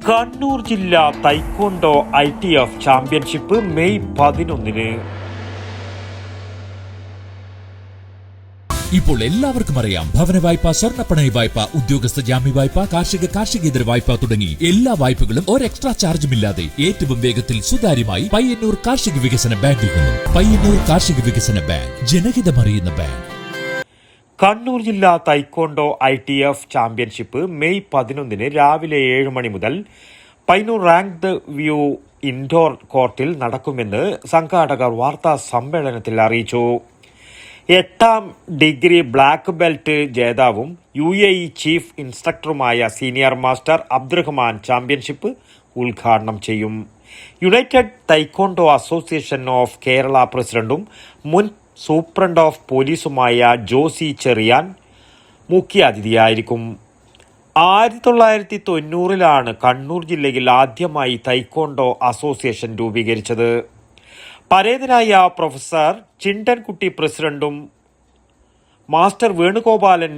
കണ്ണൂർ ജില്ലാ taekwondo ITF championship May 11-ന്. ഇപ്പോൾ എല്ലാവർക്കും അറിയാം, ഭവന വായ്പ, സ്വർണ്ണപ്പണയ വായ്പ, ഉദ്യോഗസ്ഥ ജാമ്യ വായ്പ, കാർഷികേതര വായ്പ തുടങ്ങി എല്ലാ വായ്പകളും ഒരു എക്സ്ട്രാ ചാർജുമില്ലാതെ ഏറ്റവും വേഗത്തിൽ സുതാര്യമായി പയ്യന്നൂർ കാർഷിക വികസന ബാങ്കിൽ നിന്നും. പയ്യന്നൂർ കാർഷിക വികസന ബാങ്ക്, ജനഹിതമറിയുന്ന ബാങ്ക്. കണ്ണൂർ ജില്ലാ തൈക്കോണ്ടോ ITF ചാമ്പ്യൻഷിപ്പ് മെയ് 11-ന് രാവിലെ 7 മണി മുതൽ പയ്യന്നൂർ റാങ്ക്ഡ് വ്യൂ ഇൻഡോർ കോർട്ടിൽ നടക്കുമെന്ന് സംഘാടകർ വാർത്താ സമ്മേളനത്തിൽ അറിയിച്ചു. 8ാം ഡിഗ്രി ബ്ലാക്ക് ബെൽറ്റ് ജേതാവും UAE ചീഫ് ഇൻസ്ട്രക്ടറുമായ സീനിയർ മാസ്റ്റർ അബ്ദുറഹ്മാൻ ചാമ്പ്യൻഷിപ്പ് ഉദ്ഘാടനം ചെയ്യും. United taekwondo association of Kerala പ്രസിഡന്റും മുൻ സൂപ്രണ്ട് ഓഫ് പോലീസുമായ ജോസി ചെറിയാൻ മുഖ്യാതിഥിയായിരിക്കും. 1990-ലാണ് കണ്ണൂർ ജില്ലയിൽ ആദ്യമായി തൈക്കോണ്ടോ അസോസിയേഷൻ രൂപീകരിച്ചത്. പരേതനായ പ്രൊഫസർ ചിണ്ടൻകുട്ടി പ്രസിഡന്റും മാസ്റ്റർ വേണുഗോപാലൻ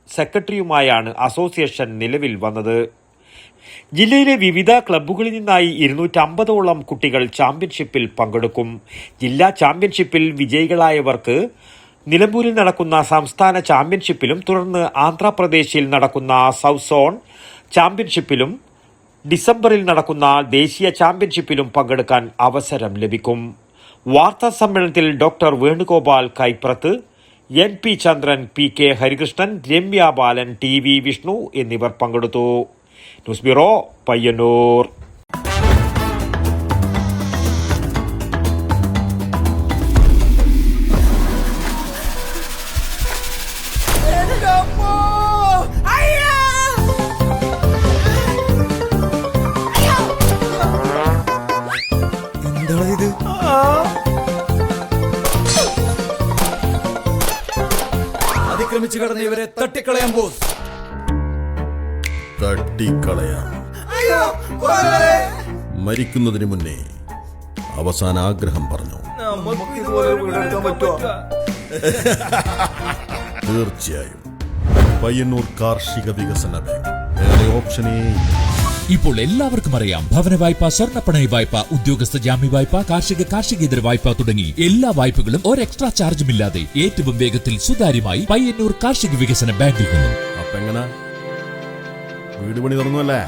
സെക്രട്ടറിയുമായാണ് അസോസിയേഷൻ നിലവിൽ വന്നത്. ജില്ലയിലെ വിവിധ ക്ലബ്ബുകളിൽ നിന്നായി 250ഓളം കുട്ടികൾ ചാമ്പ്യൻഷിപ്പിൽ പങ്കെടുക്കും. ജില്ലാ ചാമ്പ്യൻഷിപ്പിൽ വിജയികളായവർക്ക് നിലമ്പൂരിൽ നടക്കുന്ന സംസ്ഥാന ചാമ്പ്യൻഷിപ്പിലും തുടർന്ന് ആന്ധ്രാപ്രദേശിൽ നടക്കുന്ന സൗത്ത് സോൺ ചാമ്പ്യൻഷിപ്പിലും ഡിസംബറിൽ നടക്കുന്ന ദേശീയ ചാമ്പ്യൻഷിപ്പിലും പങ്കെടുക്കാൻ അവസരം ലഭിക്കും. വാർത്താ സമ്മേളനത്തിൽ ഡോക്ടർ വേണുഗോപാൽ കൈപ്രത്ത്, NP ചന്ദ്രൻ, PK ഹരികൃഷ്ണൻ, രമ്യ ബാലൻ, TV വിഷ്ണു എന്നിവർ പങ്കെടുത്തു. News bureau, Payyanur. അതിക്രമിച്ചു കടന്ന ഇവരെ തട്ടിക്കളയാൻ ബോസ്. തട്ടിക്കളയാം. മരിക്കുന്നതിന് മുന്നേ അവസാന ആഗ്രഹം പറഞ്ഞു. തീർച്ചയായും പയ്യന്നൂർ കാർഷിക വികസന ബാങ്ക്, വേറെ ഓപ്ഷനേ ഇല്ല. ഇപ്പോൾ എല്ലാവർക്കും അറിയാം, ഭവന വായ്പ, സ്വർണ്ണപ്പണയ വായ്പ, ഉദ്യോഗസ്ഥ ജാമ്യ വായ്പ, കാർഷികേതര വായ്പ തുടങ്ങി എല്ലാ വായ്പകളും ഒരു എക്സ്ട്രാ ചാർജുമില്ലാതെ ഏറ്റവും വേഗത്തിൽ സുതാര്യമായി പയ്യന്നൂർ കാർഷിക വികസന ബാങ്കിൽ നിന്നും. അപ്പൊ എങ്ങനെ വീട് പണി തുറന്നല്ലേ?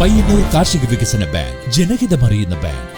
പയ്യന്നൂർ കാർഷിക വികസന ബാങ്ക്, ജനഹിതമറിയുന്ന ബാങ്ക്.